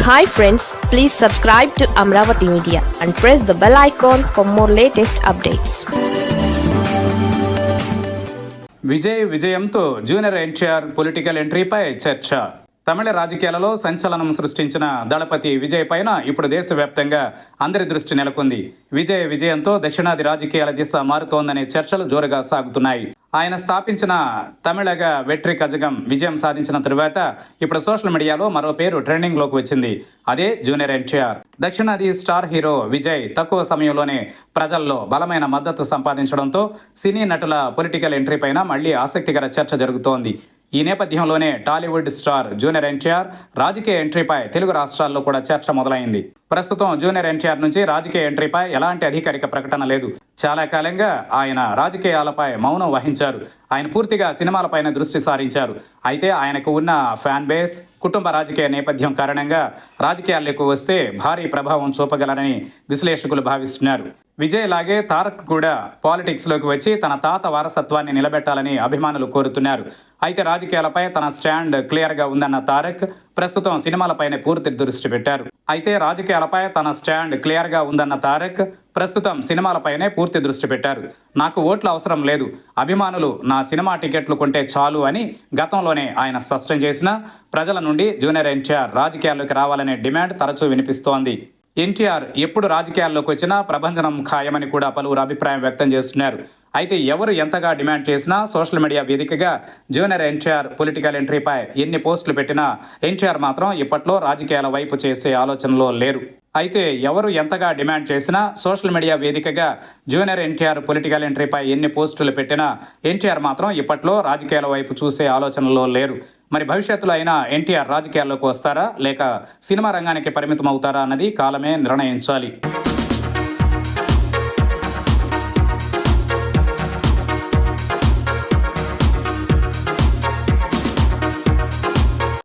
Hi friends, please subscribe to Amravati Media and press the bell icon for more latest updates. విజయంతో junior NTR political ఎంట్రీపై చర్చ. తమిళ రాజకీయాలలో సంచలనం సృష్టించిన దళపతి విజయ్ పైన ఇప్పుడు దేశవ్యాప్తంగా అందరి దృష్టి నెలకొంది. విజయంతో దక్షిణాది రాజకీయాల దిశ మారుతోందనే చర్చలు జోరుగా సాగుతున్నాయి. ఆయన స్థాపించిన తమిళగ వెట్రి కజగం విజయం సాధించిన తరువాత ఇప్పుడు సోషల్ మీడియాలో మరో పేరు ట్రెండింగ్లోకి వచ్చింది. అదే జూనియర్ ఎన్టీఆర్. దక్షిణాది స్టార్ హీరో విజయ్ తక్కువ సమయంలోనే ప్రజల్లో బలమైన మద్దతు సంపాదించడంతో సినీ నటుల పొలిటికల్ ఎంట్రీ పైన మళ్లీ ఆసక్తికర చర్చ జరుగుతోంది. ఈ నేపథ్యంలోనే టాలీవుడ్ స్టార్ జూనియర్ ఎన్టీఆర్ రాజకీయ ఎంట్రీపై తెలుగు రాష్ట్రాల్లో కూడా చర్చ మొదలైంది. ప్రస్తుతం జూనియర్ ఎన్టీఆర్ నుంచి రాజకీయ ఎంట్రీపై ఎలాంటి అధికారిక ప్రకటన లేదు. చాలా కాలంగా ఆయన రాజకీయాలపై మౌనం వహించారు. ఆయన పూర్తిగా సినిమాలపైన దృష్టి సారించారు. అయితే ఆయనకు ఉన్న ఫ్యాన్ బేస్, కుటుంబ రాజకీయ నేపథ్యం కారణంగా రాజకీయాల్లోకి వస్తే భారీ ప్రభావం చూపగలరని విశ్లేషకులు భావిస్తున్నారు. విజయ్ లాగే తారక్ కూడా పాలిటిక్స్లోకి వచ్చి తన తాత వారసత్వాన్ని నిలబెట్టాలని అభిమానులు కోరుతున్నారు. అయితే రాజకీయాలపై తన స్టాండ్ క్లియర్గా ఉందన్న తారక్ ప్రస్తుతం సినిమాలపైనే పూర్తి దృష్టి పెట్టారు. నాకు ఓట్ల అవసరం లేదు, అభిమానులు నా సినిమా టికెట్లు కొంటే చాలు అని గతంలోనే ఆయన స్పష్టం చేసినా ప్రజల నుండి జూనియర్ ఎన్టీఆర్ రాజకీయాల్లోకి రావాలనే డిమాండ్ తరచూ వినిపిస్తోంది. ఎన్టీఆర్ ఎప్పుడు రాజకీయాల్లోకి వచ్చినా ప్రభంజనం ఖాయమని కూడా పలువురు అభిప్రాయం వ్యక్తం చేస్తున్నారు. అయితే ఎవరు ఎంతగా డిమాండ్ చేసినా సోషల్ మీడియా వేదికగా జూనియర్ ఎన్టీఆర్ పొలిటికల్ ఎంట్రీపై ఎన్ని పోస్టులు పెట్టినా ఎన్టీఆర్ మాత్రం ఇప్పట్లో రాజకీయాల వైపు చేసే ఆలోచనలో లేరు. అయితే ఎవరు ఎంతగా డిమాండ్ చేసినా సోషల్ మీడియా వేదికగా జూనియర్ ఎన్టీఆర్ పొలిటికల్ ఎంట్రీపై ఎన్ని పోస్టులు పెట్టినా ఎన్టీఆర్ మాత్రం ఇప్పట్లో రాజకీయాల వైపు చూసే ఆలోచనలో లేరు. మరి భవిష్యత్తులో అయినా ఎన్టీఆర్ రాజకీయాల్లోకి వస్తారా లేక సినిమా రంగానికి పరిమితం అవుతారా అన్నది కాలమే నిర్ణయించాలి.